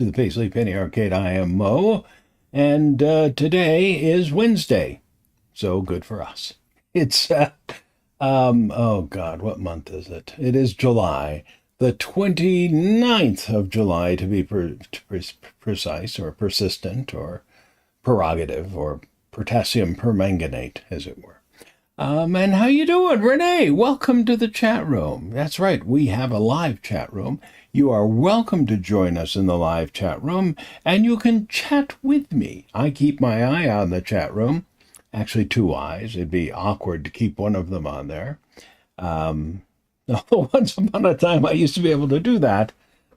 to the Paisley Penny Arcade. I am Mo, and today is Wednesday, so good for us. It's, oh God, what month is it? It is July, the 29th of July to be precise, or persistent, or prerogative, or potassium permanganate, as it were. And how you doing, Renee? Welcome to the chat room. That's right, we have a live chat room. You are welcome to join us in the live chat room, and you can chat with me. I keep my eye on the chat room. Actually, two eyes. It'd be awkward to keep one of them on there. Once upon a time, I used to be able to do that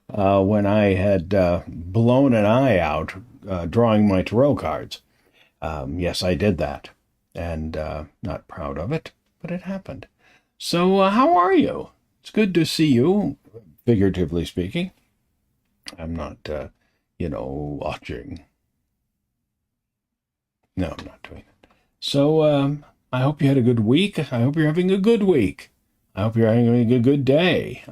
when I had blown an eye out drawing my tarot cards. Yes, I did that. And not proud of it, but it happened. So how are you? It's good to see you, figuratively speaking. I'm not, watching. No, I'm not doing it. So I hope you had a good week. I hope you're having a good week. I hope you're having a good day.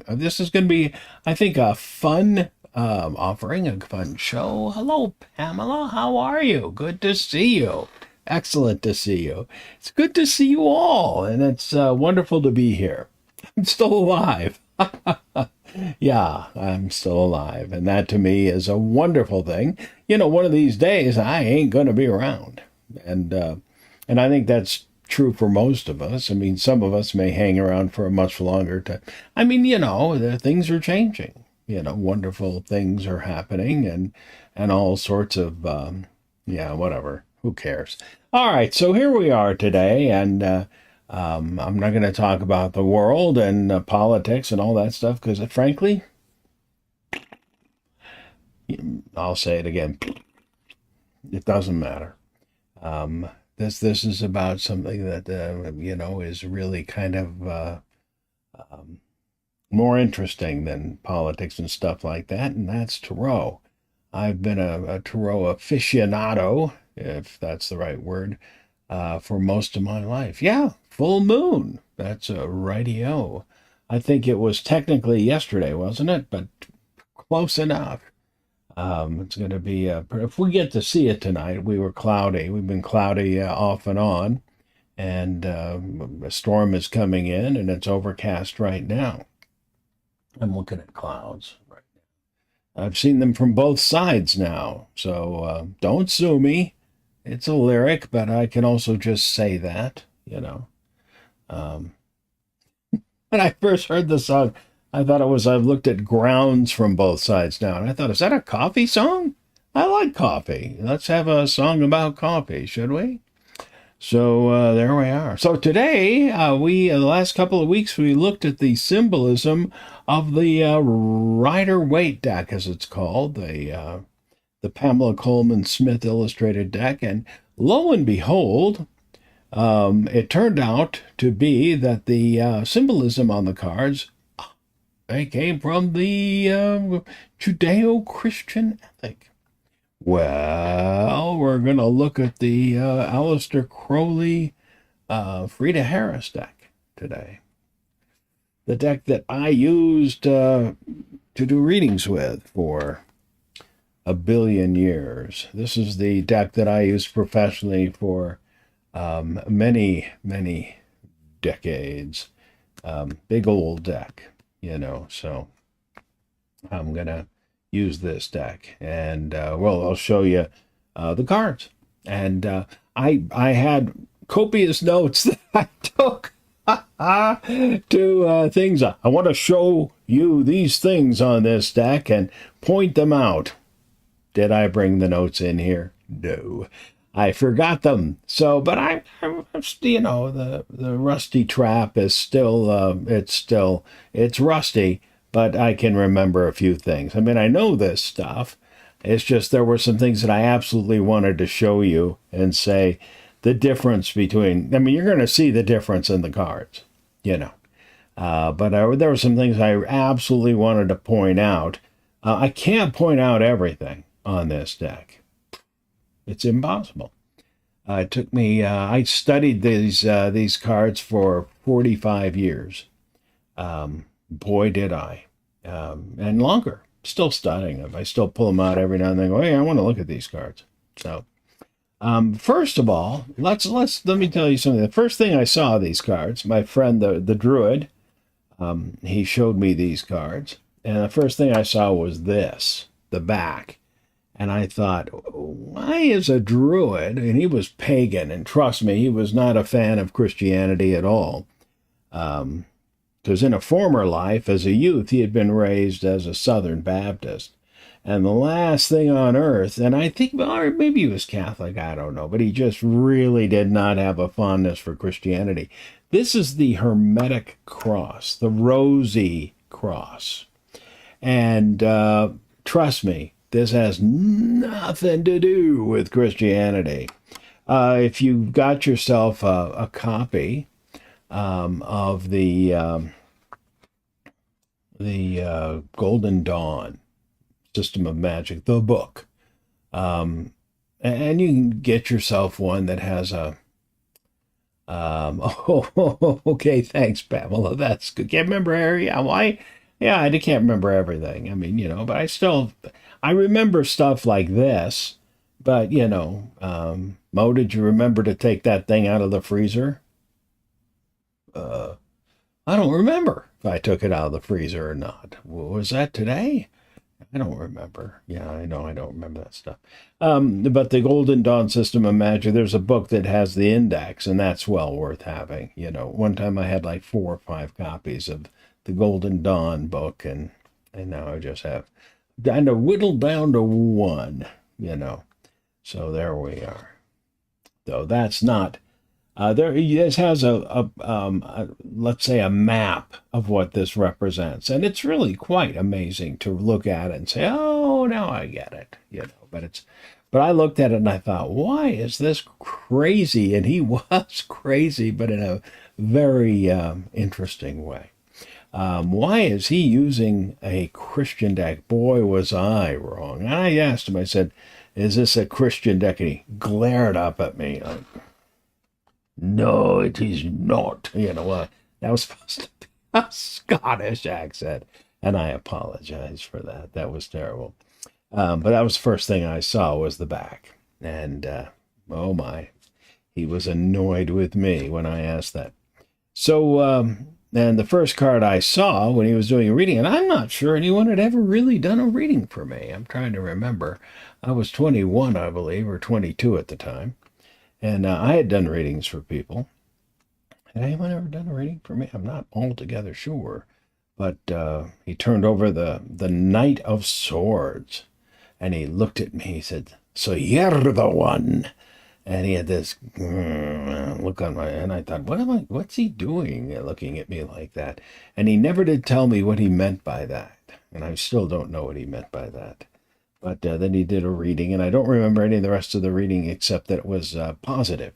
This is going to be, I think, a fun offering, a fun show. Hello, Pamela. How are you? Good to see you. Excellent to see you. It's good to see you all, and it's wonderful to be here. I'm still alive. Yeah, I'm still alive, and that to me is a wonderful thing. One of these days I ain't going to be around, and I think that's true for most of us. I mean, some of us may hang around for a much longer time. I mean, the things are changing. Wonderful things are happening, and all sorts of, whatever. Who cares? All right, so here we are today, and I'm not going to talk about the world and politics and all that stuff, because frankly, I'll say it again, it doesn't matter. This is about something that, is really kind of more interesting than politics and stuff like that, and that's tarot. I've been a tarot aficionado, if that's the right word, for most of my life. Yeah, full moon. That's a rightio. I think it was technically yesterday, wasn't it? But close enough. It's going to be, if we get to see it tonight, we were cloudy. We've been cloudy off and on, and a storm is coming in, and it's overcast right now. I'm looking at clouds right now. I've seen them from both sides now, so don't sue me. It's a lyric, but I can also just say that, When I first heard the song, I thought I've looked at grounds from both sides now, and I thought, is that a coffee song? I like coffee. Let's have a song about coffee, should we? So there we are. So today, the last couple of weeks, we looked at the symbolism of the Rider Waite deck, as it's called, the Pamela Coleman Smith illustrated deck, and lo and behold, it turned out to be that the symbolism on the cards, they came from the Judeo-Christian ethic. Well, we're going to look at the Aleister Crowley Frieda Harris deck today. The deck that I used to do readings with for a billion years. This is the deck that I used professionally for many, many decades. Big old deck, so I'm going to use this deck, and I'll show you the cards. And I had copious notes that I took to things. I want to show you these things on this deck and point them out. Did I bring the notes in here? No, I forgot them. So, but I'm the rusty trap is still, it's rusty, but I can remember a few things. I mean, I know this stuff. It's just there were some things that I absolutely wanted to show you and say the difference between, you're going to see the difference in the cards, but there were some things I absolutely wanted to point out. I can't point out everything on this deck. It's impossible. It took me, I studied these cards for 45 years. Boy, did I. And longer. still studying them. I still pull them out every now and then. Go, hey, I want to look at these cards. So, first of all, let me tell you something. The first thing I saw these cards, my friend the druid, he showed me these cards, and the first thing I saw was this, the back. And I thought, why is a druid, and he was pagan, and trust me, he was not a fan of Christianity at all. Because in a former life, as a youth, he had been raised as a Southern Baptist. And the last thing on earth, and I think, or maybe he was Catholic, I don't know, but he just really did not have a fondness for Christianity. This is the Hermetic cross, the rosy cross. And trust me, this has nothing to do with Christianity. If you got yourself a copy of the Golden Dawn System of Magic, the book, and you can get yourself one that has a okay, thanks, Pamela. That's good. Can't remember area. Why? Yeah, I can't remember everything. I mean, but I remember stuff like this. But, Mo, did you remember to take that thing out of the freezer? I don't remember if I took it out of the freezer or not. Was that today? I don't remember. Yeah, I know I don't remember that stuff. But the Golden Dawn System of Magic, there's a book that has the index, and that's well worth having. One time I had like 4 or 5 copies of the Golden Dawn book, and now I just have kind of whittled down to one, So there we are. Though that's not this has let's say a map of what this represents, and it's really quite amazing to look at it and say, oh, now I get it, but I looked at it and I thought, why is this crazy? And he was crazy, but in a very interesting way. Why is he using a Christian deck? Boy, was I wrong. And I asked him, I said, is this a Christian deck? And he glared up at me like, no, it is not. That was supposed to be a Scottish accent, and I apologize for that. That was terrible. But that was the first thing I saw was the back. And, oh my, he was annoyed with me when I asked that. So, and the first card I saw when he was doing a reading, and I'm not sure anyone had ever really done a reading for me. I'm trying to remember. I was 21, I believe, or 22 at the time. And I had done readings for people. Had anyone ever done a reading for me? I'm not altogether sure. But he turned over the Knight of Swords. And he looked at me. He said, so you're the one. And he had this look on my, and I thought, what's he doing looking at me like that? And he never did tell me what he meant by that. And I still don't know what he meant by that. But then he did a reading, and I don't remember any of the rest of the reading except that it was positive.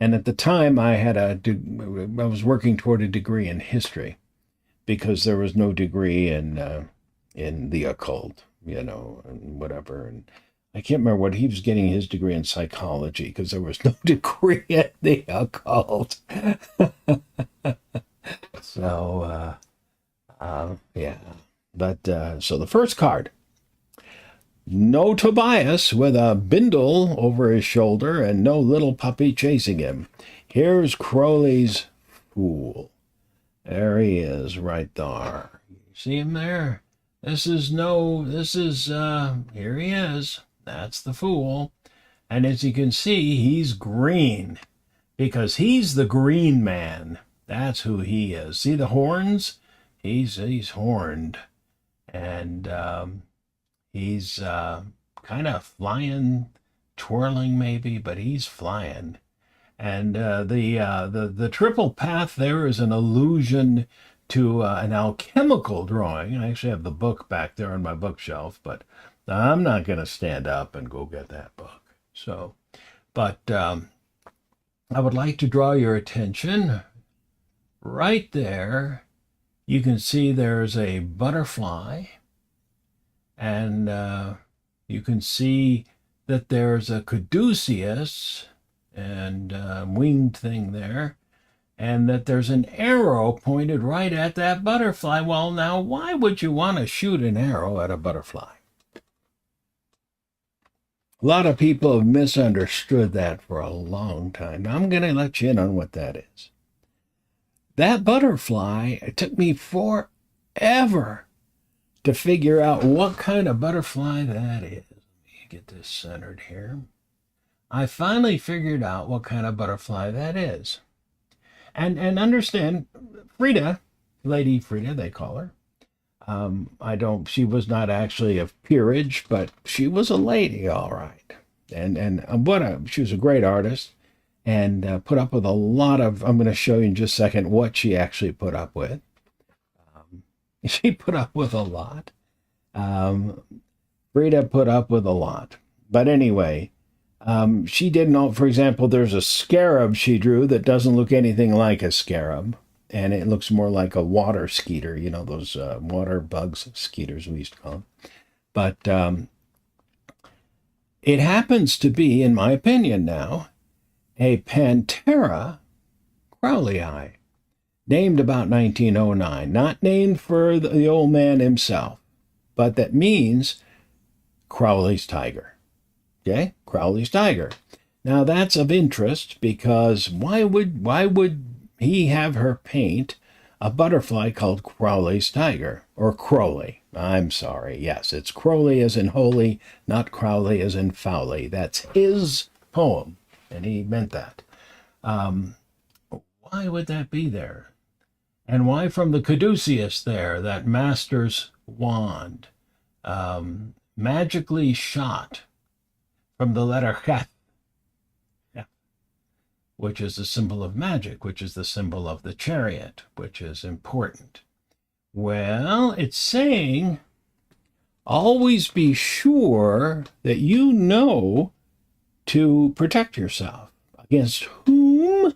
And at the time, I was working toward a degree in history, because there was no degree in the occult, and whatever. And I can't remember what he was getting his degree in psychology, because there was no degree in the occult. So, yeah. But, so the first card, no Tobias with a bindle over his shoulder and no little puppy chasing him. Here's Crowley's Fool. There he is, right there. You see him there? Here he is. That's the Fool. And as you can see, he's green, because he's the green man. That's who he is. See the horns? He's horned. And he's kind of flying, twirling maybe, but he's flying. And the triple path there is an allusion to an alchemical drawing. I actually have the book back there on my bookshelf, but I'm not going to stand up and go get that book. So, but I would like to draw your attention right there. You can see there's a butterfly, and you can see that there's a caduceus and winged thing there. and that there's an arrow pointed right at that butterfly. Well, now, why would you want to shoot an arrow at a butterfly? A lot of people have misunderstood that for a long time. Now, I'm going to let you in on what that is. That butterfly, it took me forever to figure out what kind of butterfly that is. Let me get this centered here. I finally figured out what kind of butterfly that is. And understand, Frieda, Lady Frieda, they call her. She was not actually of peerage, but she was a lady, all right. She was a great artist and put up with a lot of, I'm going to show you in just a second what she actually put up with. She put up with a lot. Frieda put up with a lot. But anyway, she didn't know, for example, there's a scarab she drew that doesn't look anything like a scarab. And it looks more like a water skeeter, you know, those water bugs, skeeters we used to call them. But it happens to be, in my opinion now, a Pantera Crowley, named about 1909. Not named for the old man himself, but that means Crowley's tiger. Okay? Crowley's tiger. Now that's of interest because why would he have her paint a butterfly called Crowley's tiger, or Crowley? I'm sorry. Yes, it's Crowley as in holy, not Crowley as in Fowley. That's his poem, and he meant that. Why would that be there? And why from the caduceus there, that master's wand, magically shot from the letter Chet, which is the symbol of magic, which is the symbol of the chariot, which is important. Well, it's saying, always be sure that you know to protect yourself. Against whom?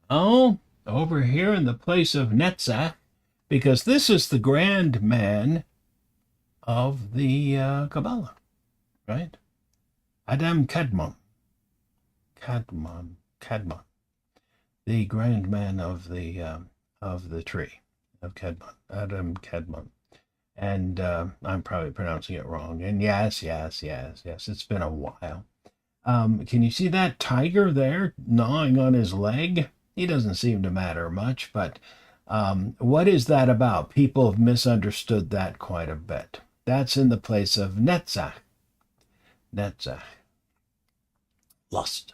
Oh, over here in the place of Netzach, because this is the grand man of the Kabbalah, right? Adam Kadmon. Kadmon, the grand man of the tree of Kadmon, Adam Kadmon, and I'm probably pronouncing it wrong. And yes, it's been a while. Can you see that tiger there gnawing on his leg? He doesn't seem to matter much, but what is that about? People have misunderstood that quite a bit. That's in the place of Netzach. Lust.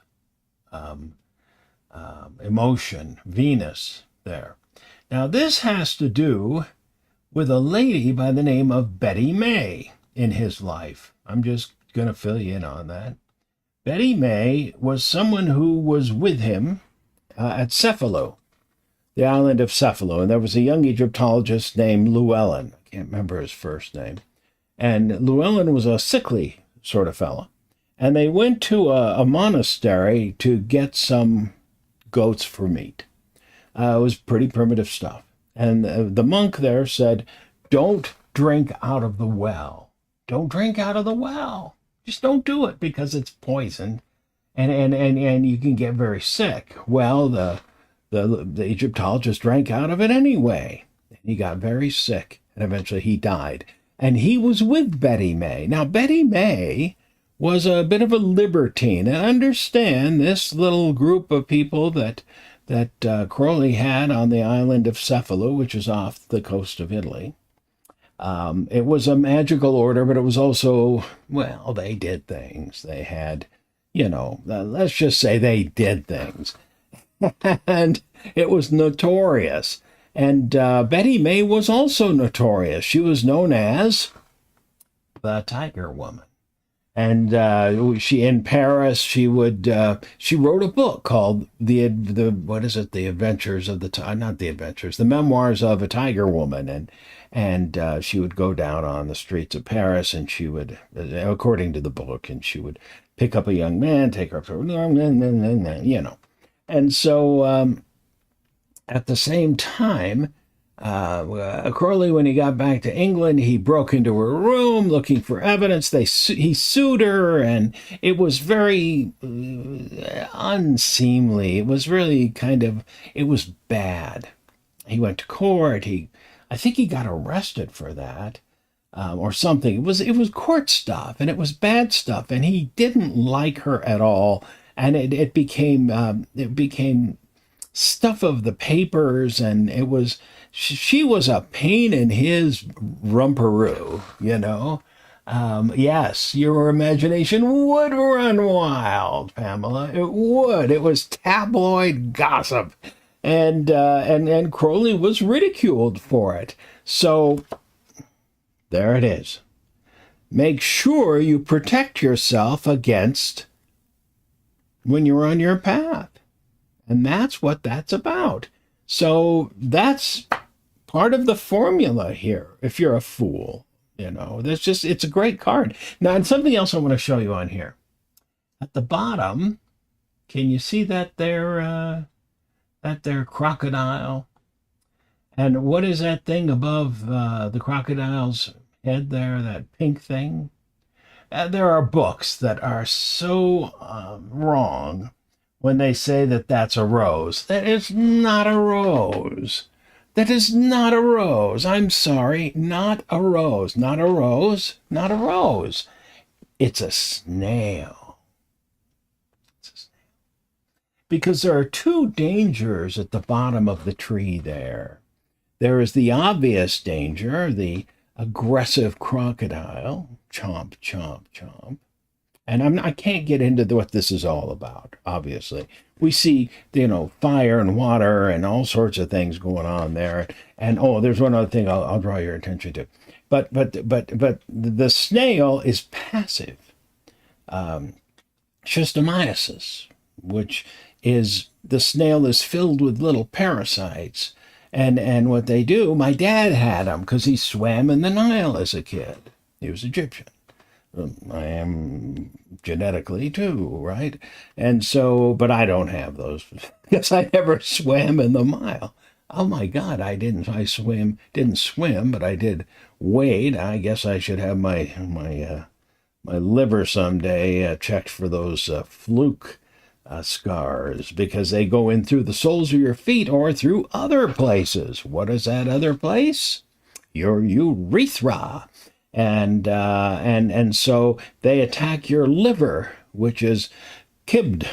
Emotion, Venus there. Now this has to do with a lady by the name of Betty May in his life. I'm just going to fill you in on that. Betty May was someone who was with him at Cephalo, the island of Cephalo, and there was a young Egyptologist named Llewellyn. I can't remember his first name. And Llewellyn was a sickly sort of fellow. And they went to a monastery to get some goats for meat. It was pretty primitive stuff. And the monk there said, don't drink out of the well. Don't drink out of the well. Just don't do it because it's poison. And you can get very sick. Well, the Egyptologist drank out of it anyway. And he got very sick. And eventually he died. And he was with Betty May. Now, Betty May was a bit of a libertine. And understand this little group of people that Crowley had on the island of Cephalo, which is off the coast of Italy. It was a magical order, but it was also, well, they did things. They had, let's just say they did things. And it was notorious. And Betty May was also notorious. She was known as the Tiger Woman. And she in Paris, she wrote a book called the Memoirs of a Tiger Woman, and she would go down on the streets of Paris, and she would, according to the book, and she would pick up a young man, take her up to, and so at the same time, Crowley, when he got back to England, he broke into her room looking for evidence. He sued her, and it was very unseemly. It was really it was bad. He went to court. I think he got arrested for that. Or something. It was court stuff, and it was bad stuff, and he didn't like her at all, and it became stuff of the papers, and she was a pain in his rumperoo, you know. Yes, your imagination would run wild, Pamela. It would. It was tabloid gossip, and Crowley was ridiculed for it. So there it is. Make sure you protect yourself against when you're on your path. And that's what that's about. So that's part of the formula here, if you're a fool. You know, it's a great card. Now, and something else I want to show you on here. At the bottom, can you see that there crocodile? And what is that thing above the crocodile's head there, that pink thing? There are books that are so wrong when they say that that's a rose. That is not a rose. That is not a rose. I'm sorry, not a rose. Not a rose. Not a rose. It's a snail. It's a snail. Because there are two dangers at the bottom of the tree there. There is the obvious danger, the aggressive crocodile, chomp, chomp, chomp. And I can't get into what this is all about, obviously. We see, fire and water and all sorts of things going on there. And, there's one other thing I'll draw your attention to. But the snail is passive. Schistomiasis, which is, the snail is filled with little parasites. And what they do, my dad had them because he swam in the Nile as a kid. He was Egyptian. I am genetically too, right? And so, but I don't have those because I never swam in the Nile. Oh my God, didn't swim, but I did wade. I guess I should have my liver someday checked for those fluke scars, because they go in through the soles of your feet or through other places. What is that other place? Your urethra. And so they attack your liver, which is KIBD,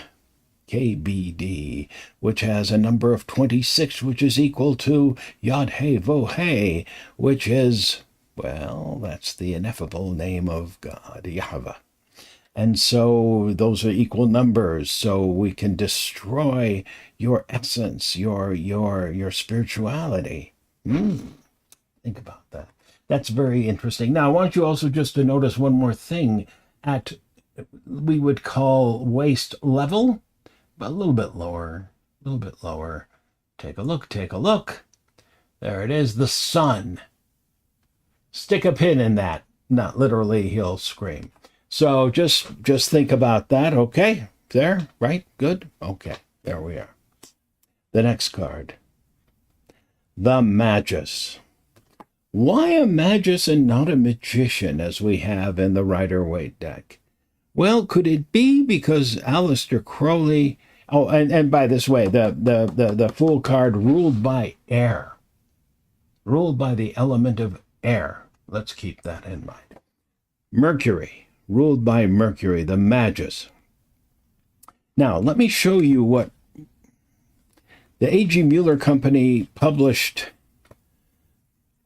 KBD, which has a number of 26, which is equal to Yod He Vo He, which is, well, that's the ineffable name of God, Yahweh. And so those are equal numbers, so we can destroy your essence, your spirituality. Think about that. That's very interesting. Now, I want you also just to notice one more thing at, we would call waist level, but a little bit lower. Take a look. There it is, the sun. Stick a pin in that. Not literally, he'll scream. So just think about that, okay? There, right? Good? Okay, there we are. The next card. The Magus. Why a Magus and not a magician, as we have in the Rider-Waite deck? Well, could it be because Aleister Crowley... Oh, and by this way, the Fool card ruled by air. Ruled by the element of air. Let's keep that in mind. Mercury. Ruled by Mercury, the Magus. Now, let me show you what the A.G. Mueller Company published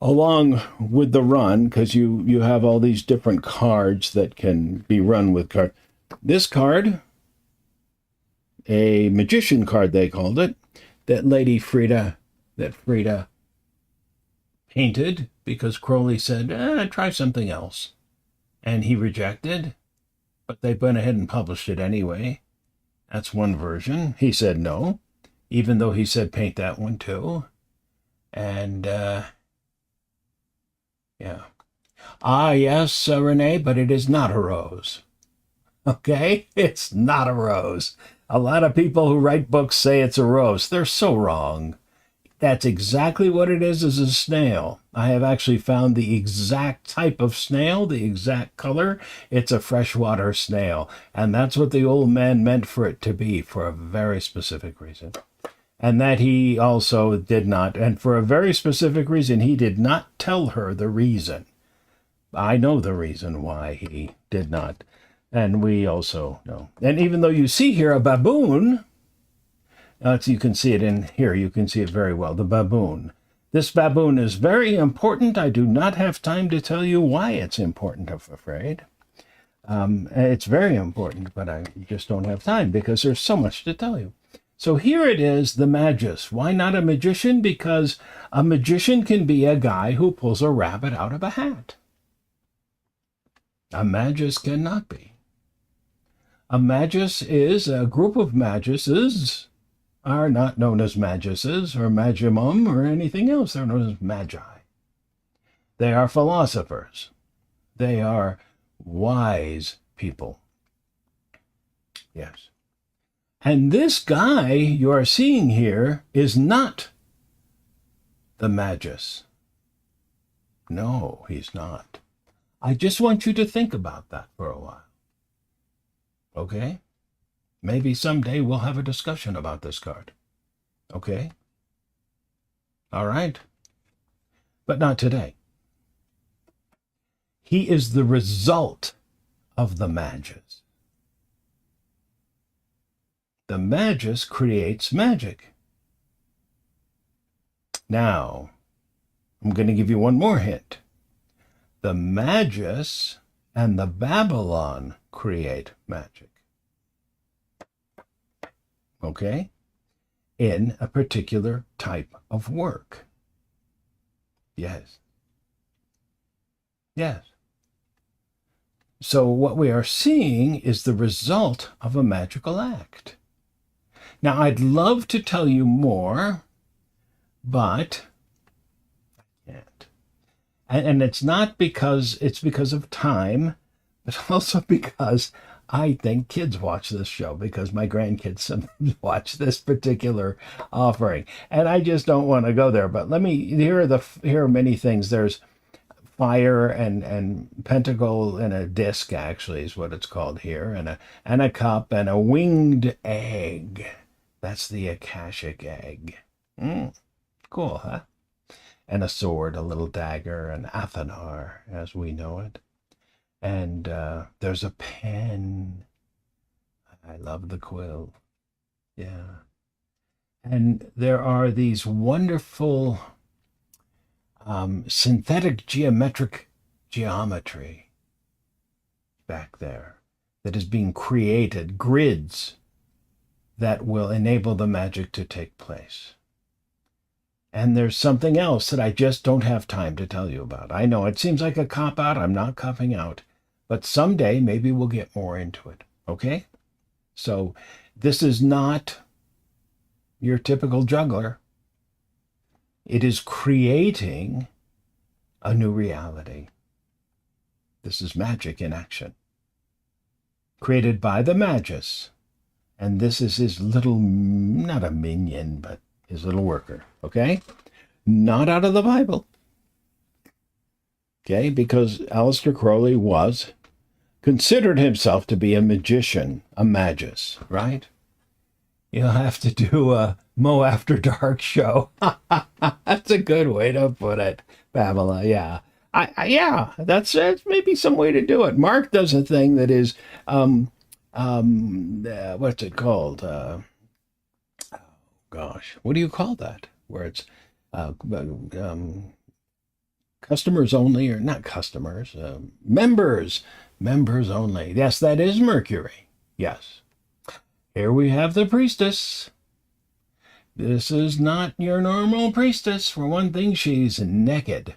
along with the run, because you have all these different cards that can be run with cards. This card, a magician card they called it, that Frieda painted because Crowley said, try something else. And he rejected, but they went ahead and published it anyway. That's one version. He said no, even though he said paint that one too. And, yeah. Yes, Renee, but it is not a rose. Okay? It's not a rose. A lot of people who write books say it's a rose. They're so wrong. That's exactly what it is a snail. I have actually found the exact type of snail, the exact color. It's a freshwater snail. And that's what the old man meant for it to be, for a very specific reason. And that he also did not, and for a very specific reason, he did not tell her the reason. I know the reason why he did not. And we also know. And even though you see here a baboon, you can see it in here. You can see it very well. The baboon. This baboon is very important. I do not have time to tell you why it's important, I'm afraid. It's very important, but I just don't have time because there's so much to tell you. So here it is, the magus. Why not a magician? Because a magician can be a guy who pulls a rabbit out of a hat. A magus cannot be. A magus is a group of maguses are not known as maguses or magimum or anything else. They're known as magi. They are philosophers. They are wise people. Yes. And this guy you are seeing here is not the magus. No, he's not. I just want you to think about that for a while. Okay? Maybe someday we'll have a discussion about this card. Okay? All right? But not today. He is the result of the magus. The magus creates magic. Now, I'm going to give you one more hint. The magus and the Babylon create magic. Okay? In a particular type of work. Yes. Yes. So what we are seeing is the result of a magical act. Now, I'd love to tell you more, but I can't. And it's not because of time, but also because I think kids watch this show, because my grandkids sometimes watch this particular offering, and I just don't want to go there. But here are many things. There's fire and pentacle and a disc, actually, is what it's called here, and a cup and a winged egg. That's the Akashic egg. Cool, huh? And a sword, a little dagger, an Athanar, as we know it. And there's a pen. I love the quill. Yeah. And there are these wonderful synthetic geometric geometry back there that is being created, grids that will enable the magic to take place. And there's something else that I just don't have time to tell you about. I know it seems like a cop-out. I'm not copping out. But someday, maybe we'll get more into it. Okay? So this is not your typical juggler. It is creating a new reality. This is magic in action. Created by the magus. And this is his little, not a minion, but his little worker. Okay? Not out of the Bible. Okay? Because Aleister Crowley considered himself to be a magician, a magus, right? You'll have to do a Mo After Dark show. That's a good way to put it, Pamela. Yeah. Yeah, that's maybe some way to do it. Mark does a thing that is, what's it called? What do you call that? Where it's customers only, or not customers, members only. Yes, that is Mercury. Yes. Here we have the priestess. This is not your normal priestess. For one thing, she's naked.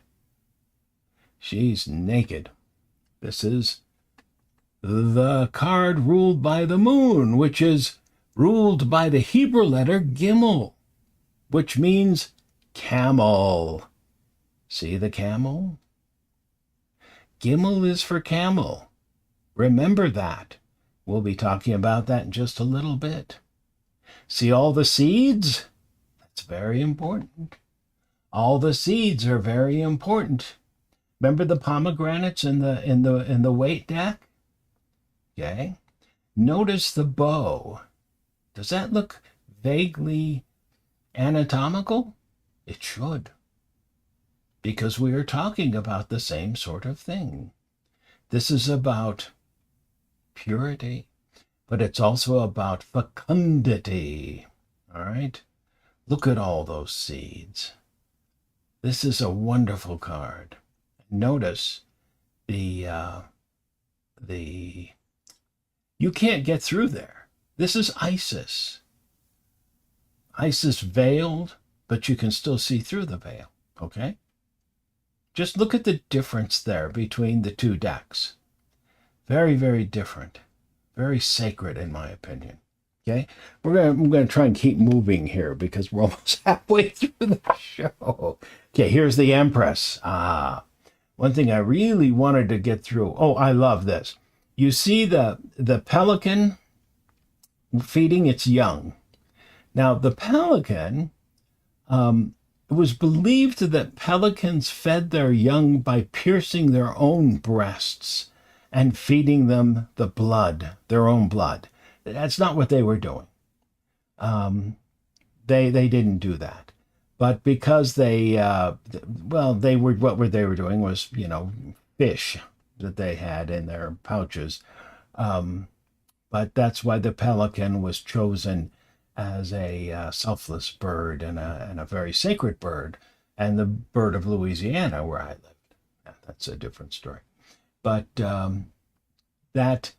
She's naked. This is the card ruled by the moon, which is ruled by the Hebrew letter Gimel, which means camel. See the camel? Gimel is for camel. Remember that. We'll be talking about that in just a little bit. See all the seeds? That's very important. All the seeds are very important. Remember the pomegranates in the Waite deck? Okay. Notice the bow. Does that look vaguely anatomical? It should, because we are talking about the same sort of thing. This is about purity, but it's also about fecundity. All right? Look at all those seeds. This is a wonderful card. Notice the you can't get through there. This is Isis. Isis veiled, but you can still see through the veil, okay? Just look at the difference there between the two decks. Very, very different. Very sacred, in my opinion. Okay? I'm going to try and keep moving here because we're almost halfway through the show. Okay, here's the Empress. One thing I really wanted to get through. Oh, I love this. You see the pelican feeding its young. Now, the pelican, it was believed that pelicans fed their young by piercing their own breasts and feeding them the blood, their own blood. That's not what they were doing. They didn't do that. But because they were doing was, fish that they had in their pouches. But that's why the pelican was chosen as a selfless bird and a very sacred bird, and the bird of Louisiana where I lived. That's a different story. But that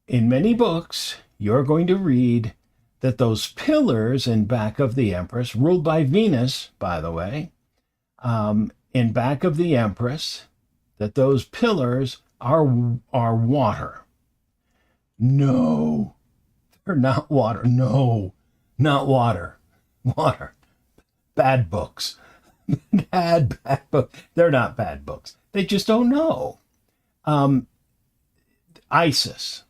in many books, you're going to read that those pillars in back of the Empress, ruled by Venus, by the way, in back of the Empress, that those pillars are water. No, they're not water. No, not water. Water. Bad books. bad books. They're not bad books. They just don't know. Isis.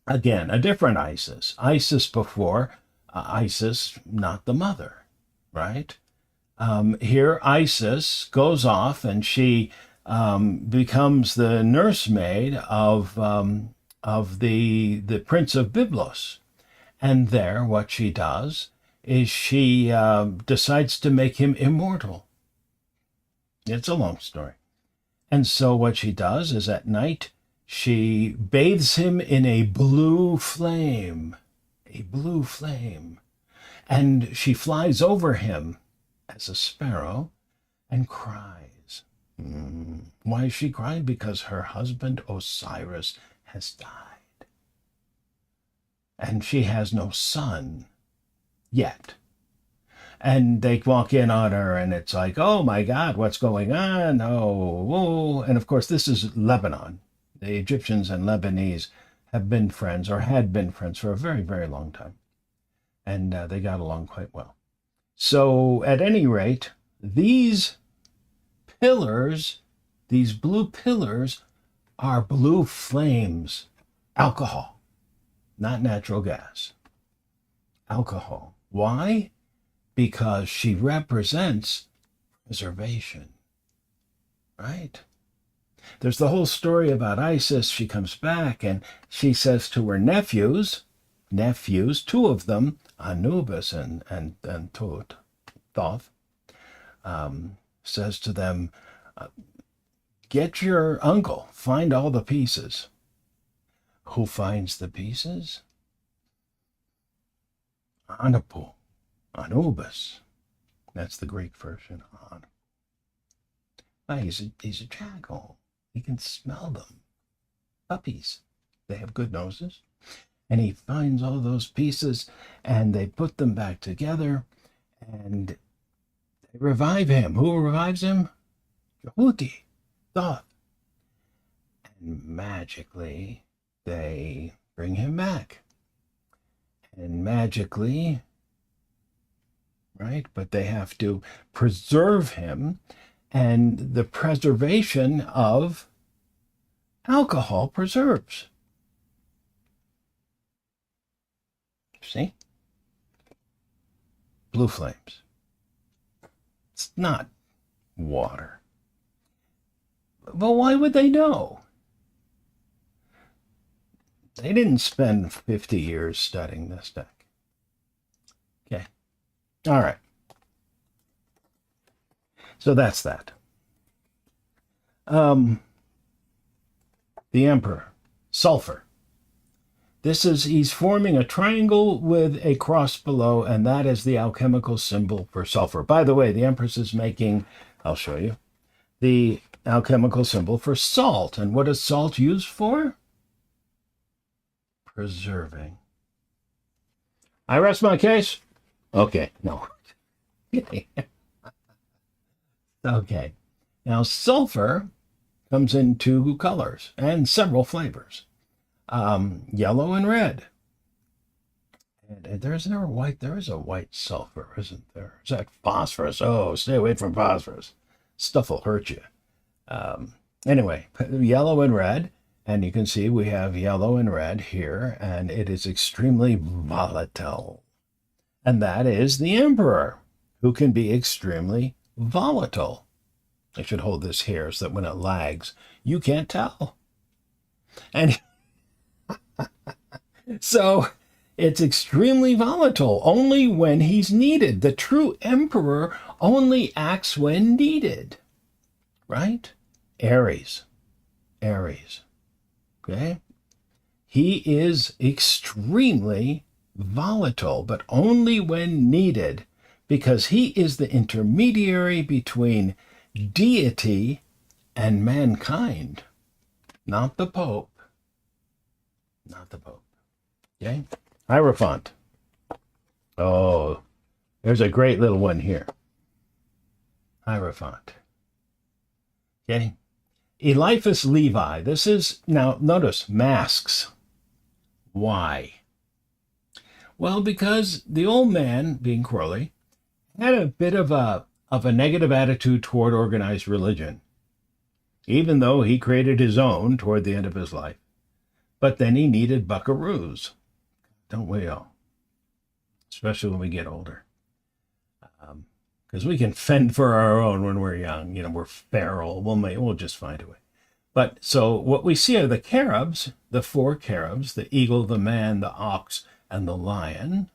Again, a different Isis. Isis before, Isis, not the mother, right? Here, Isis goes off and she becomes the nursemaid of the Prince of Byblos. And there, what she does is she decides to make him immortal. It's a long story. And so what she does is at night, she bathes him in a blue flame, and she flies over him as a sparrow and cries. Why is she crying? Because her husband Osiris has died. And she has no son yet. And they walk in on her and it's like, oh my God, what's going on? Oh. And of course, this is Lebanon. The Egyptians and Lebanese have been friends or had been friends for a very, very long time. And they got along quite well. So at any rate, these pillars, these blue pillars, are blue flames, alcohol, not natural gas. Alcohol. Why? Because she represents preservation, right? There's the whole story about Isis. She comes back and she says to her nephews, two of them, Anubis and Thoth, says to them, get your uncle, find all the pieces. Who finds the pieces? Anubis. That's the Greek version. He's a jackal. He can smell them. Puppies. They have good noses. And he finds all those pieces and they put them back together and they revive him. Who revives him? Jehuti, Thoth. And magically they bring him back. And magically, right? But they have to preserve him. And the preservation of alcohol preserves. See? blue flames. It's not water. But why would they know? They didn't spend 50 years studying this deck. Okay. All right. So that's that. The Emperor. Sulfur. This is, he's forming a triangle with a cross below, and that is the alchemical symbol for sulfur. By the way, the Empress is making, I'll show you, the alchemical symbol for salt. And what is salt used for? Preserving. I rest my case? Okay, no. Okay. Now, sulfur comes in two colors and several flavors. Yellow and red. And there is a white sulfur, isn't there? Is that phosphorus? Oh, stay away from phosphorus. Stuff will hurt you. Anyway, yellow and red. And you can see we have yellow and red here, and it is extremely volatile. And that is the Emperor, who can be extremely volatile. I should hold this here so that when it lags, you can't tell. And so it's extremely volatile, only when he's needed. The true Emperor only acts when needed, right? Aries. Okay? He is extremely volatile, but only when needed, because he is the intermediary between deity and mankind, not the Pope. Not the Pope. Okay? Hierophant. Oh, there's a great little one here. Hierophant. Okay? Eliphas Levi. This is, now notice, masks. Why? Well, because the old man, being Crowley, had a bit of a negative attitude toward organized religion, even though he created his own toward the end of his life. But then he needed buckaroos, don't we all? Especially when we get older. Because we can fend for our own when we're young. You know, we're feral. We'll just find a way. But so what we see are the cherubs, the four cherubs, the eagle, the man, the ox, and the lion,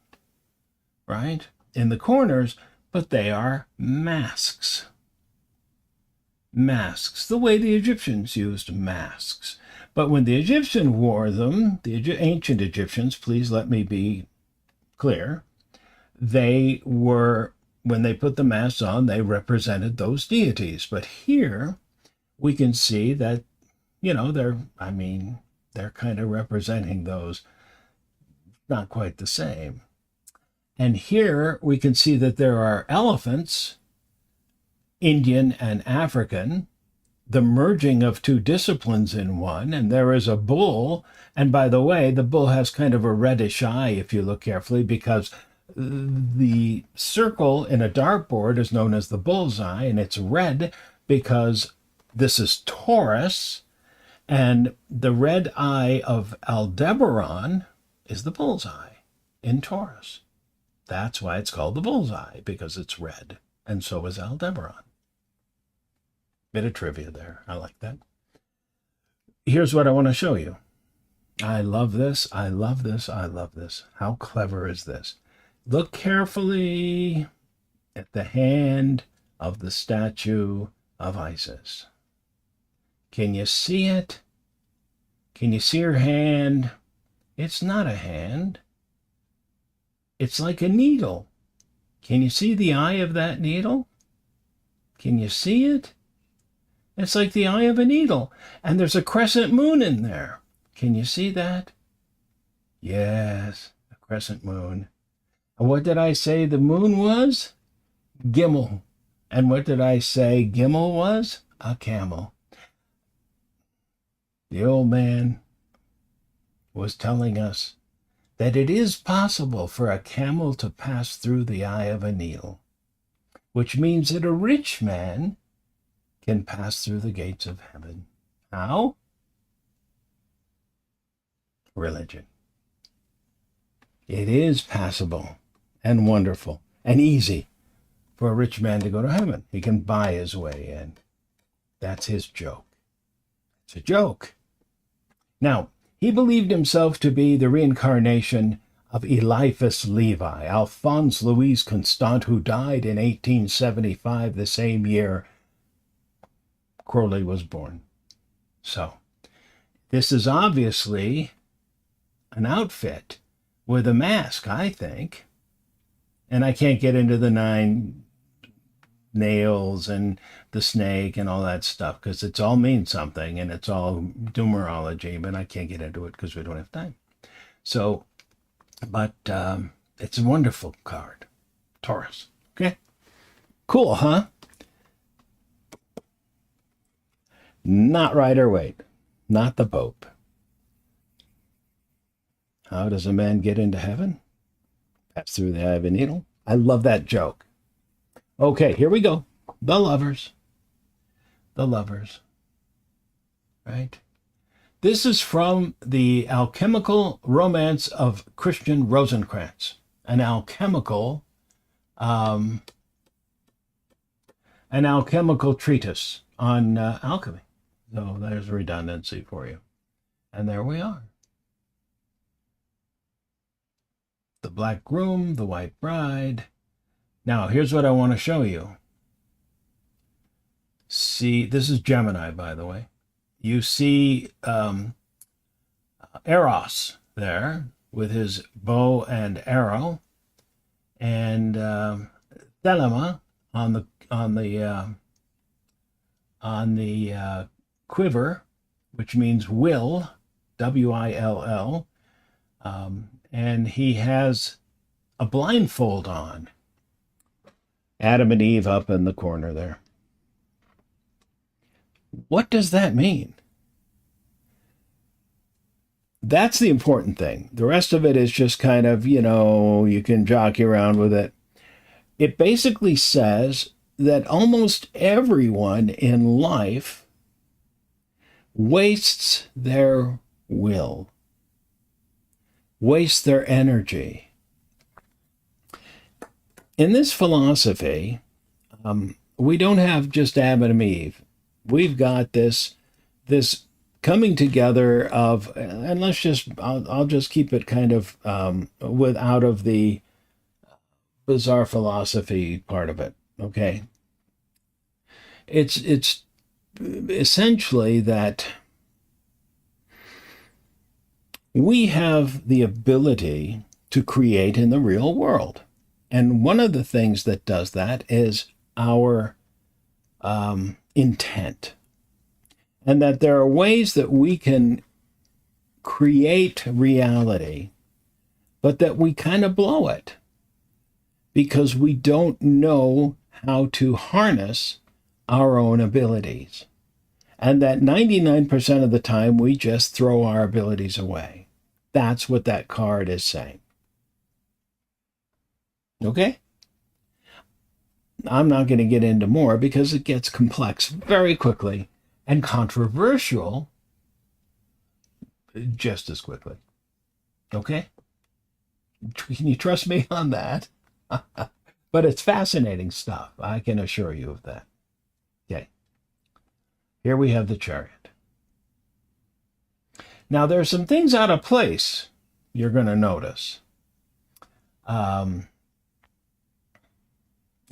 right? In the corners, but they are masks. Masks, the way the Egyptians used masks. But when the Egyptian wore them, the ancient Egyptians, please let me be clear, they were, when they put the masks on, they represented those deities. But here we can see that, you know, they're kind of representing those, not quite the same. And here we can see that there are elephants, Indian and African, the merging of two disciplines in one, and there is a bull. And by the way, the bull has kind of a reddish eye if you look carefully, because the circle in a dartboard is known as the bullseye, and it's red because this is Taurus, and the red eye of Aldebaran is the bullseye in Taurus. That's why it's called the bullseye, because it's red, and so is Aldebaran. Bit of trivia there. I like that. Here's what I want to show you. I love this. I love this. I love this. How clever is this? Look carefully at the hand of the statue of Isis. Can you see it? Can you see her hand? It's not a hand. It's like a needle. Can you see the eye of that needle? Can you see it? It's like the eye of a needle. And there's a crescent moon in there. Can you see that? Yes, a crescent moon. And what did I say the moon was? Gimel. And what did I say Gimel was? A camel. The old man was telling us that it is possible for a camel to pass through the eye of a needle, which means that a rich man can pass through the gates of heaven. How? Religion. It is passable and wonderful. and easy for a rich man to go to heaven. He can buy his way in. That's his joke. It's a joke. Now, he believed himself to be the reincarnation of Eliphas Levi, Alphonse Louis Constant, who died in 1875, the same year Crowley was born. So, this is obviously an outfit with a mask, I think. And I can't get into the 9 nails and the snake and all that stuff because it's all means something and it's all numerology, but I can't get into it because we don't have time. So, but it's a wonderful card. Taurus. Okay? Cool, huh? Not Rider Waite. Not the Pope. How does a man get into heaven? Pass through the eye of a needle. I love that joke. Okay, here we go. The Lovers. The Lovers. Right? This is from the Alchemical Romance of Christian Rosencrantz, an alchemical treatise on alchemy. So there's redundancy for you. And there we are. The Black Groom, the White Bride. Now, here's what I want to show you. See, this is Gemini, by the way. You see Eros there with his bow and arrow, and Thelema on the quiver, which means will, W-I-L-L, and he has a blindfold on. Adam and Eve up in the corner there. What does that mean? That's the important thing. The rest of it is just kind of, you can jockey around with it. It basically says that almost everyone in life wastes their will, wastes their energy. In this philosophy, we don't have just Adam and Eve. We've got this coming together of, and I'll just keep it kind of out of the bizarre philosophy part of it. Okay, it's essentially that we have the ability to create in the real world. And one of the things that does that is our intent. And that there are ways that we can create reality, but that we kind of blow it because we don't know how to harness our own abilities. And that 99% of the time we just throw our abilities away. That's what that card is saying. Okay? I'm not going to get into more because it gets complex very quickly and controversial just as quickly. Okay? Can you trust me on that? But it's fascinating stuff. I can assure you of that. Okay. Here we have the Chariot. Now, there are some things out of place you're going to notice.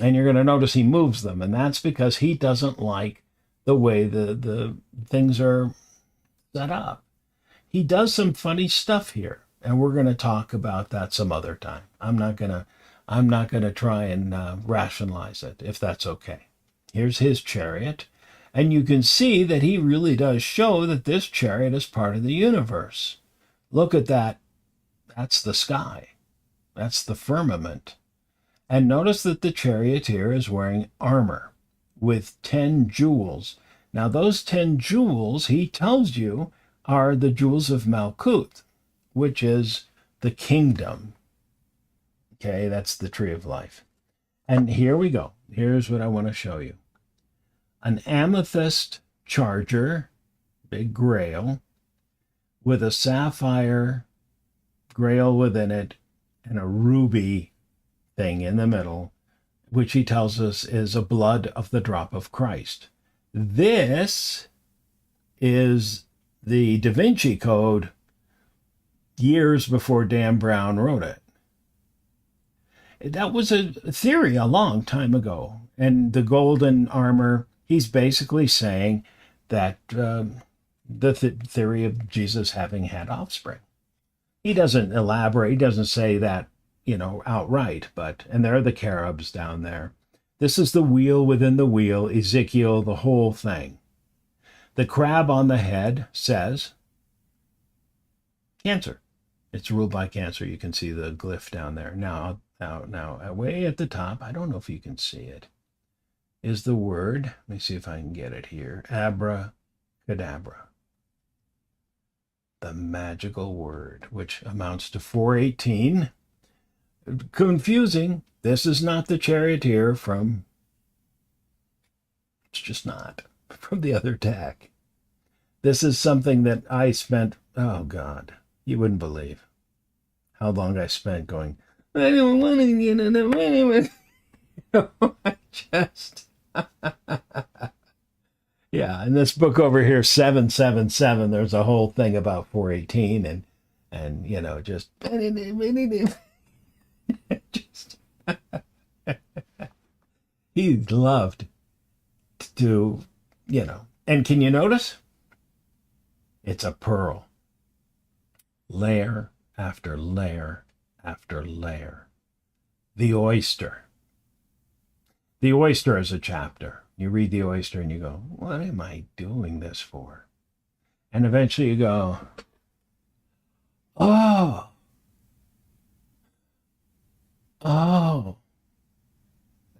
And you're going to notice he moves them, and that's because he doesn't like the way the things are set up. He does some funny stuff here, and we're going to talk about that some other time. I'm not going to try and rationalize it, if that's okay. Here's his chariot, and you can see that he really does show that this chariot is part of the universe. Look at that. That's the sky. That's the firmament. And notice that the charioteer is wearing armor with 10 jewels. Now, those 10 jewels, he tells you, are the jewels of Malkuth, which is the kingdom. Okay, that's the tree of life. And here we go. Here's what I want to show you. An amethyst charger, big grail, with a sapphire grail within it and a ruby thing in the middle, which he tells us is a blood of the drop of Christ. This is the Da Vinci Code years before Dan Brown wrote it. That was a theory a long time ago. And the golden armor, he's basically saying that the theory of Jesus having had offspring. He doesn't elaborate, he doesn't say that, outright, and there are the cherubs down there. This is the wheel within the wheel, Ezekiel, the whole thing. The crab on the head says Cancer. It's ruled by Cancer. You can see the glyph down there. Now, way at the top, I don't know if you can see it, is the word, let me see if I can get it here, abracadabra. The magical word, which amounts to 418. Confusing. This is not the charioteer it's just not, from the other deck. This is something that I spent, oh God, you wouldn't believe how long I spent going, I don't want to get in it. I just, yeah, in this book over here, 777, there's a whole thing about 418 and just he loved to, and can you notice? It's a pearl. Layer after layer after layer. The oyster. The oyster is a chapter. You read the oyster and you go, what am I doing this for? And eventually you go, oh.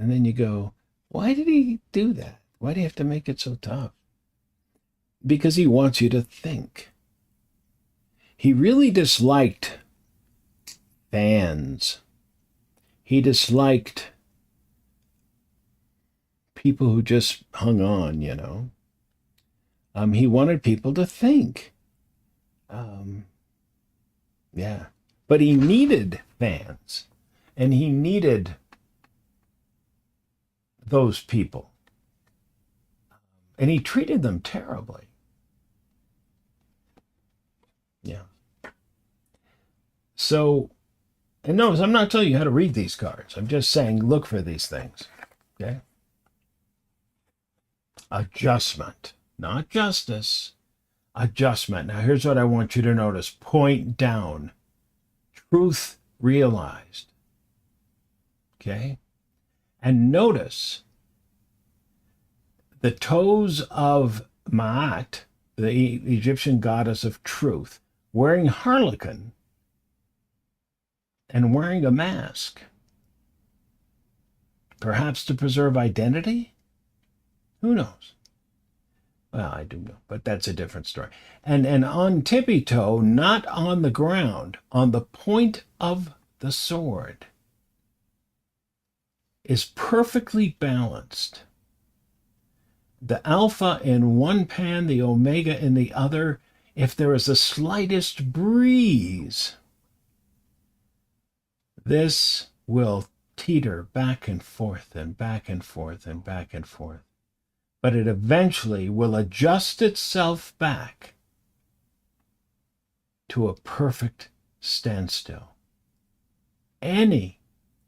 And then you go, why did he do that? Why do you have to make it so tough? Because he wants you to think. He really disliked fans. He disliked people who just hung on, He wanted people to think. Yeah. But he needed fans. And he needed those people. And he treated them terribly. Yeah. So, and notice, I'm not telling you how to read these cards. I'm just saying, look for these things. Okay? Adjustment, not justice. Adjustment. Now, here's what I want you to notice. Point down. Truth realized. Okay? And notice the toes of Maat, the Egyptian goddess of truth, wearing harlequin and wearing a mask. Perhaps to preserve identity? Who knows? Well, I do know, but that's a different story. And on tippy toe, not on the ground, on the point of the sword, is perfectly balanced. The alpha in one pan, the omega in the other. If there is the slightest breeze, this will teeter back and forth and back and forth and back and forth. But it eventually will adjust itself back to a perfect standstill. Any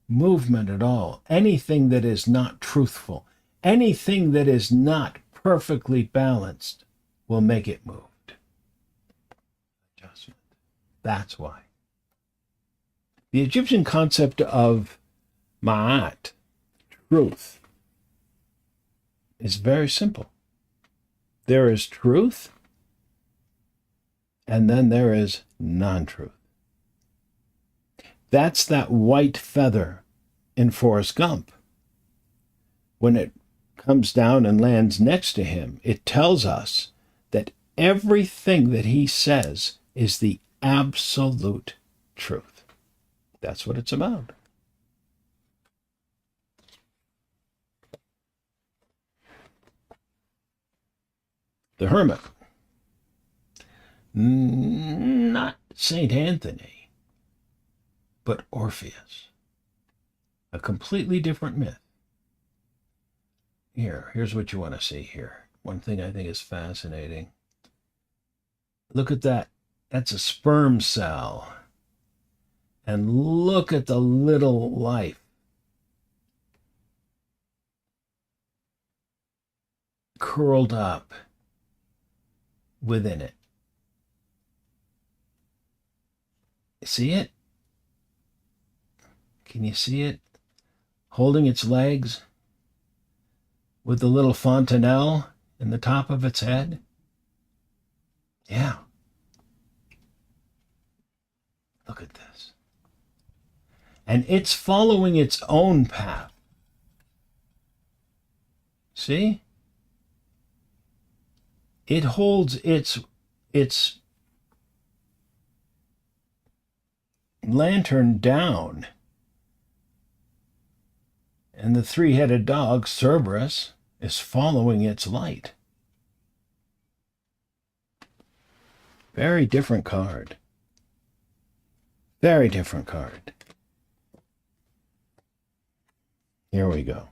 movement at all, anything that is not truthful, anything that is not perfectly balanced will make it moved. Adjustment. That's why. The Egyptian concept of Ma'at, truth, is very simple. There is truth, and then there is non-truth. That's that white feather in Forrest Gump. When it comes down and lands next to him, it tells us that everything that he says is the absolute truth. That's what it's about. The Hermit. Not St. Anthony, but Orpheus. A completely different myth. Here's what you want to see here. One thing I think is fascinating. Look at that. That's a sperm cell. And look at the little life curled up within it. See it? Can you see it? Holding its legs with the little fontanelle in the top of its head? Yeah. Look at this. And it's following its own path. See? It holds its lantern down. And the three-headed dog, Cerberus, is following its light. Very different card. Very different card. Here we go.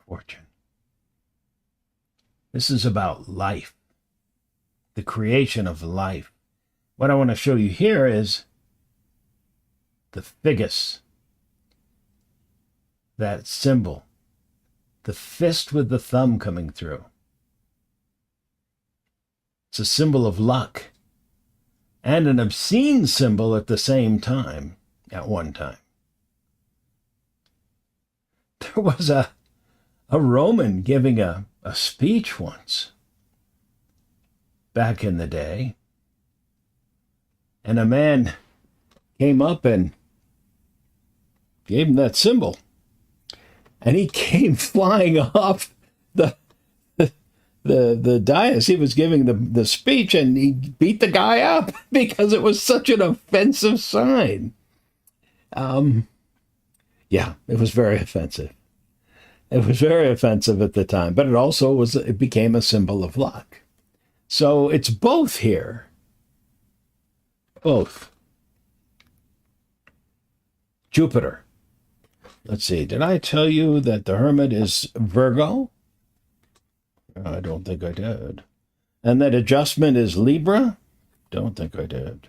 Fortune. This is about life, the creation of life. What I want to show you here is the figus, that symbol, the fist with the thumb coming through. It's a symbol of luck and an obscene symbol at the same time, at one time. There was a Roman giving a speech once, back in the day, and a man came up and gave him that symbol, and he came flying off the dais. He was giving the speech, and he beat the guy up because it was such an offensive sign. Yeah, it was very offensive. It was very offensive at the time, but it became a symbol of luck. So it's both here. Both. Jupiter. Let's see. Did I tell you that the Hermit is Virgo? I don't think I did. And that Adjustment is Libra? Don't think I did.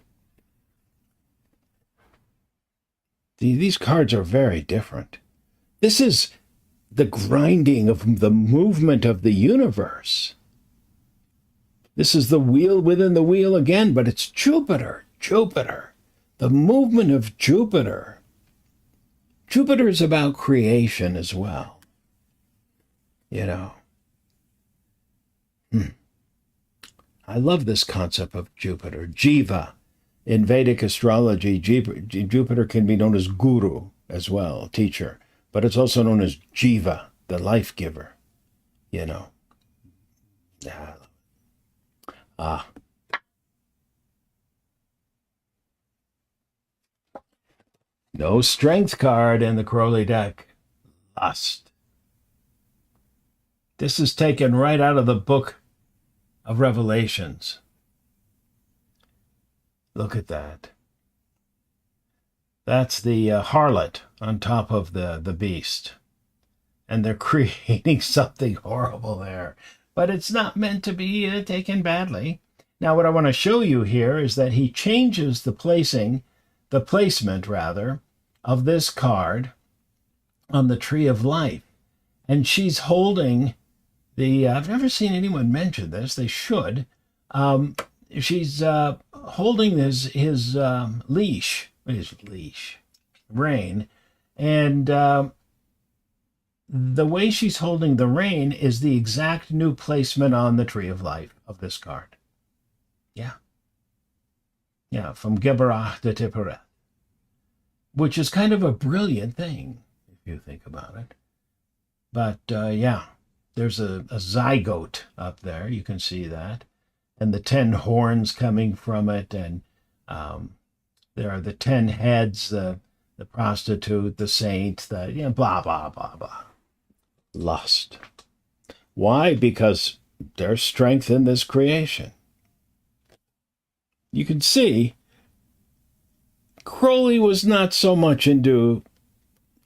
These cards are very different. This is the grinding of the movement of the universe. This is the wheel within the wheel again, but it's Jupiter. Jupiter. The movement of Jupiter. Jupiter is about creation as well. You know. I love this concept of Jupiter. Jiva. In Vedic astrology, Jupiter can be known as guru as well, teacher. But it's also known as Jiva, the life giver. You know. Yeah. No strength card in the Crowley deck. Lust. This is taken right out of the book of Revelations. Look at that. That's the harlot on top of the beast. And they're creating something horrible there. But it's not meant to be taken badly. Now, what I want to show you here is that he changes the placement, of this card on the Tree of Life. And she's holding I've never seen anyone mention this. They should. She's holding his leash, rein, and the way she's holding the rein is the exact new placement on the Tree of Life of this card. Yeah, from Geberach to Tippereth, which is kind of a brilliant thing if you think about it. But yeah, there's a zygote up there. You can see that. And the 10 horns coming from it. And there are the 10 heads, the prostitute, the saint, blah, blah, blah, blah. Lust. Why? Because there's strength in this creation. You can see Crowley was not so much into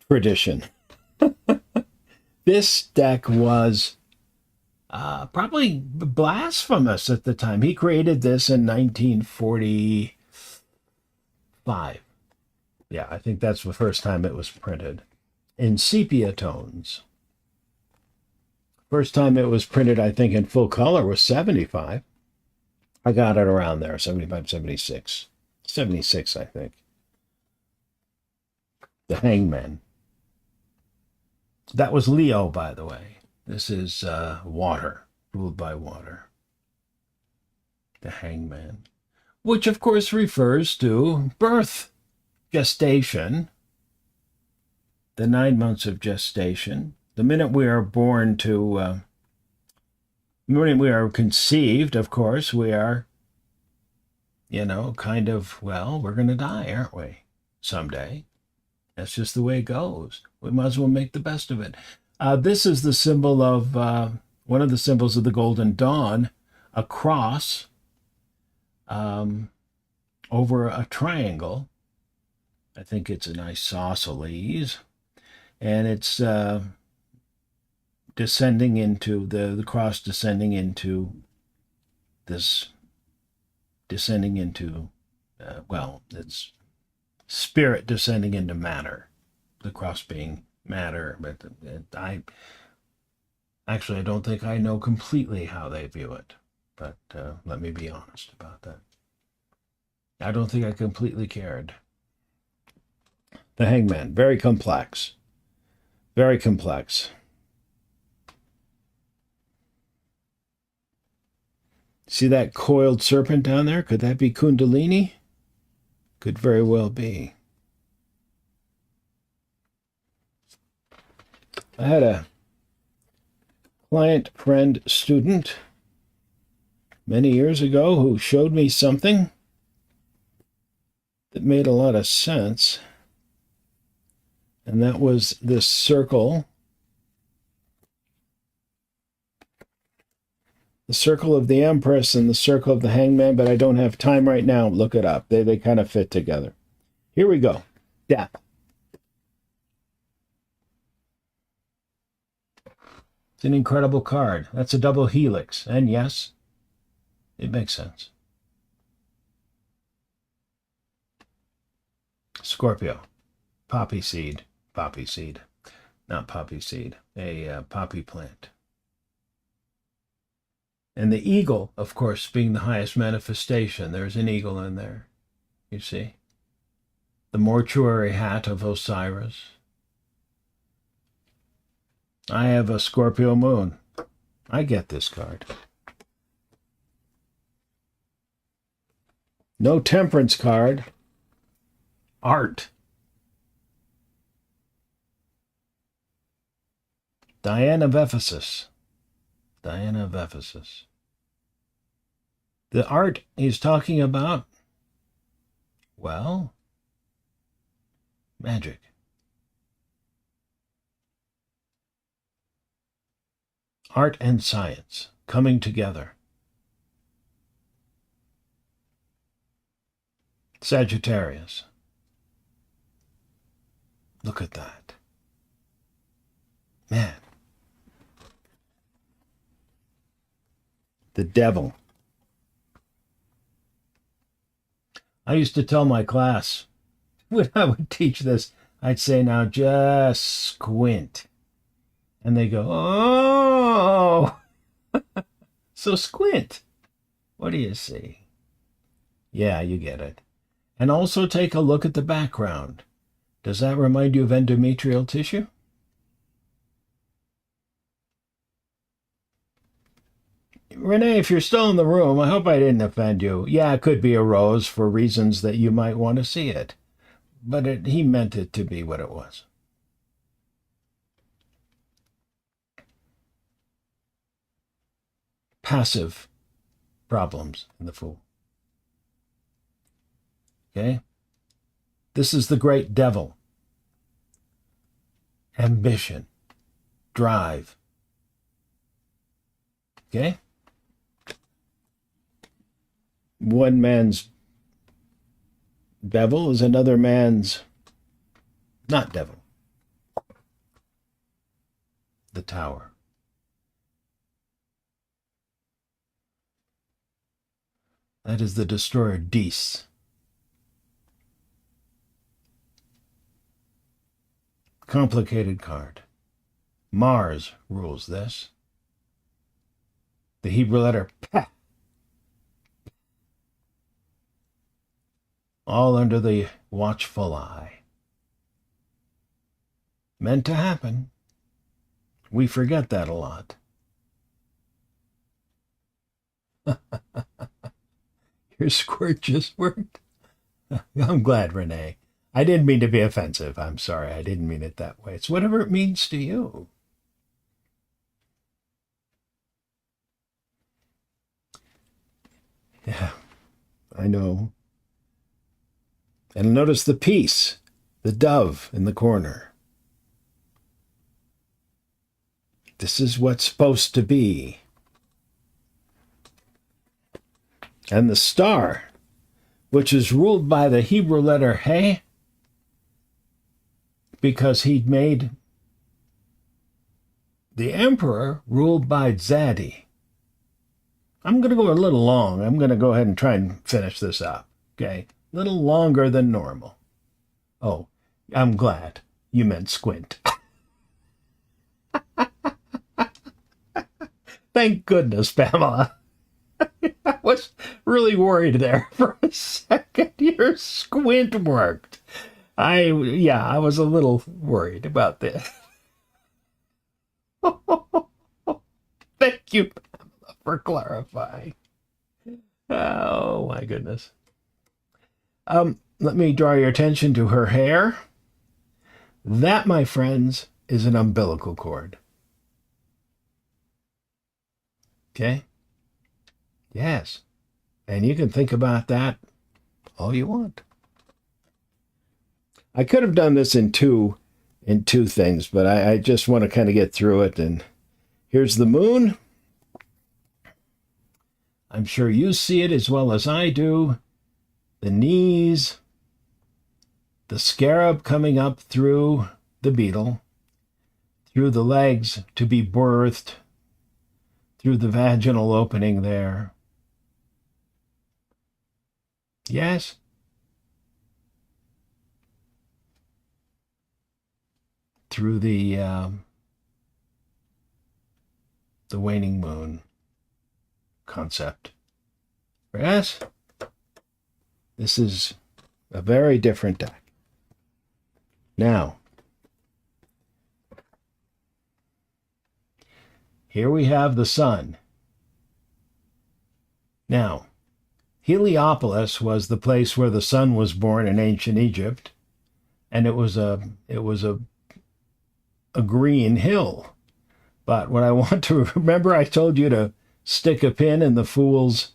tradition. This deck was probably blasphemous at the time. He created this in 1945. Yeah, I think that's the first time it was printed in sepia tones. First time it was printed, I think, in full color was 75. I got it around there, 75, 76. 76, I think. The Hangman. That was Leo, by the way. This is water, ruled by water. The Hangman. Which, of course, refers to birth, gestation, the 9 months of gestation. The minute we are born to, the minute we are conceived, of course, we are, kind of, well, we're going to die, aren't we? Someday. That's just the way it goes. We might as well make the best of it. This is the symbol of, one of the symbols of the Golden Dawn, a cross over a triangle. I think it's an isosceles. And it's descending into, the cross descending into this, it's spirit descending into matter, the cross being matter. But I don't think I know completely how they view it, but let me be honest about that. I don't think I completely cared. The Hangman, very complex, very complex. See that coiled serpent down there? Could that be Kundalini? Could very well be. I had a client, friend, student many years ago who showed me something that made a lot of sense. And that was this circle. The circle of the Empress and the circle of the Hangman, but I don't have time right now. Look it up. They kind of fit together. Here we go. Death. It's an incredible card. That's a double helix. And yes, it makes sense. Scorpio. Poppy seed. Poppy seed. Not poppy seed. A poppy plant. And the eagle, of course, being the highest manifestation. There's an eagle in there, you see. The mortuary hat of Osiris. I have a Scorpio moon. I get this card. No temperance card. Art. Diana of Ephesus. Diana of Ephesus. The art he's talking about, well, magic. Art and science coming together. Sagittarius. Look at that. Man. The devil. I used to tell my class, when I would teach this, I'd say, now just squint. And they go, oh, so squint. What do you see? Yeah, you get it. And also take a look at the background. Does that remind you of endometrial tissue? Renee, if you're still in the room, I hope I didn't offend you. Yeah, it could be a rose for reasons that you might want to see it. But he meant it to be what it was. Passive problems in the Fool. Okay? This is the great devil. Ambition. Drive. Okay? One man's Devil is another man's, not devil. The Tower. That is the destroyer Dis. Complicated card. Mars rules this. The Hebrew letter Peh. All under the watchful eye. Meant to happen. We forget that a lot. Your squirt just worked. I'm glad, Renee. I didn't mean to be offensive. I'm sorry. I didn't mean it that way. It's whatever it means to you. Yeah, I know. And notice the peace, the dove in the corner. This is what's supposed to be. And the star, which is ruled by the Hebrew letter He, because he made the emperor ruled by Zaddy. I'm going to go a little long. I'm going to go ahead and try and finish this up, okay? A little longer than normal. Oh, I'm glad you meant squint. Thank goodness, Pamela. I was really worried there for a second. Your squint worked. I was a little worried about this. Thank you, Pamela, for clarifying. Oh, my goodness. Let me draw your attention to her hair. That, my friends, is an umbilical cord. Okay? Yes. And you can think about that all you want. I could have done this in two things, but I just want to kind of get through it. And here's the moon. I'm sure you see it as well as I do. The knees, the scarab coming up through the beetle, through the legs to be birthed, through the vaginal opening there. Yes? Through the waning moon concept. Yes? This is a very different deck. Now, here we have the sun. Now, Heliopolis was the place where the sun was born in ancient Egypt, and it was a green hill. But what I want to remember, I told you to stick a pin in the fool's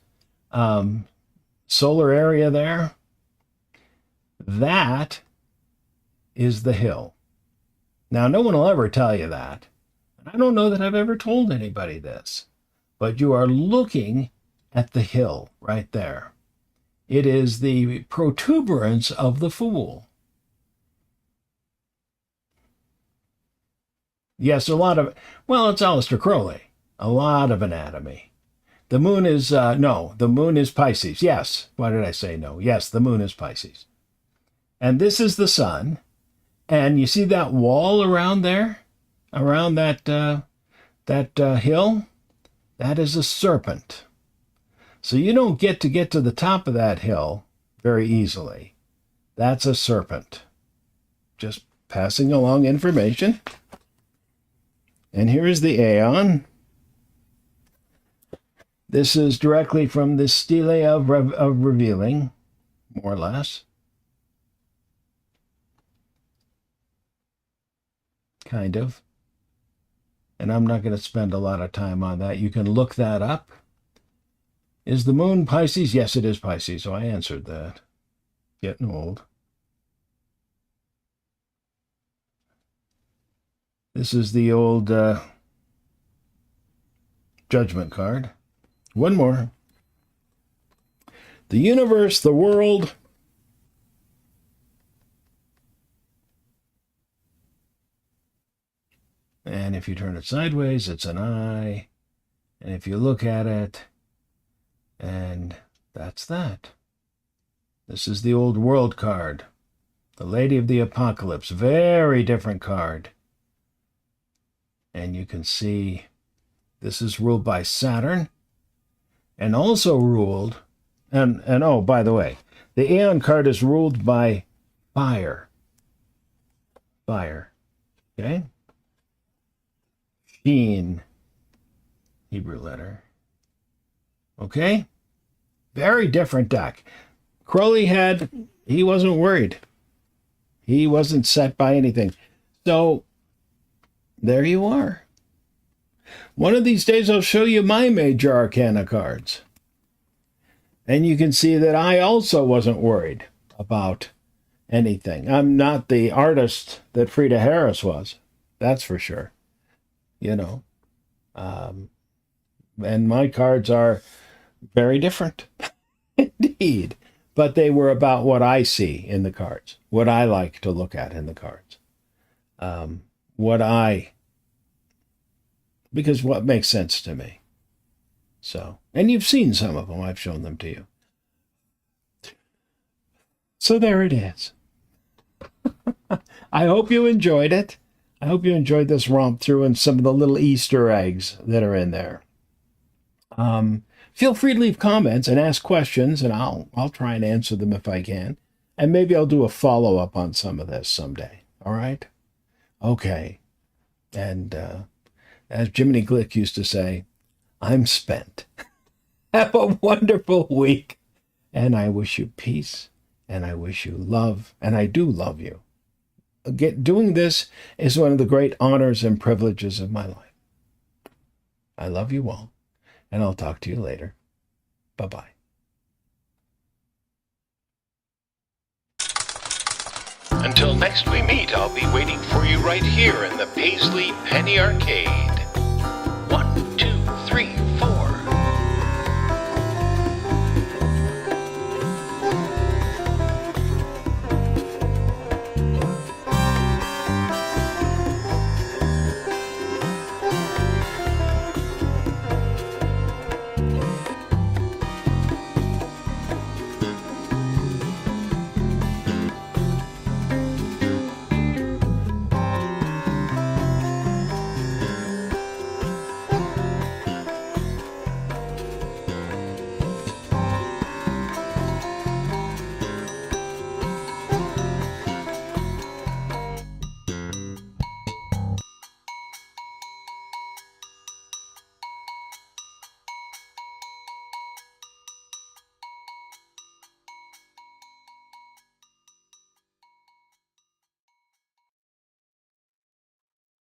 solar area there. That is the hill. Now, no one will ever tell you that. I don't know that I've ever told anybody this, but you are looking at the hill right there. It is the protuberance of the fool. Yes, it's Aleister Crowley. A lot of anatomy. The moon is, the moon is Pisces. Yes. Why did I say no? Yes, the moon is Pisces. And this is the sun. And you see that wall around there? Around that hill? That is a serpent. So you don't get to the top of that hill very easily. That's a serpent. Just passing along information. And here is the Aeon. This is directly from the stele of revealing, more or less. Kind of. And I'm not going to spend a lot of time on that. You can look that up. Is the moon Pisces? Yes, it is Pisces. So I answered that. Getting old. This is the old judgment card. One more. The universe, the world, if you turn it sideways, it's an eye. And if you look at it, and that's that. This is the Old World card. The Lady of the Apocalypse. Very different card. And you can see this is ruled by Saturn. And also ruled, and oh, by the way, the Aeon card is ruled by fire. Fire. Okay? Sheen. Hebrew letter. Okay? Very different deck. Crowley he wasn't worried. He wasn't set by anything. So, there you are. One of these days I'll show you my major arcana cards. And you can see that I also wasn't worried about anything. I'm not the artist that Frieda Harris was. That's for sure. You know. And my cards are very different. Indeed. But they were about what I see in the cards. What I like to look at in the cards. Because what makes sense to me. So, and you've seen some of them. I've shown them to you. So there it is. I hope you enjoyed it. I hope you enjoyed this romp through and some of the little Easter eggs that are in there. Feel free to leave comments and ask questions, and I'll try and answer them if I can. And maybe I'll do a follow-up on some of this someday. All right? Okay. And as Jiminy Glick used to say, I'm spent. Have a wonderful week. And I wish you peace, and I wish you love, and I do love you. Doing this is one of the great honors and privileges of my life. I love you all, and I'll talk to you later. Bye-bye. Until next we meet, I'll be waiting for you right here in the Paisley Penny Arcade.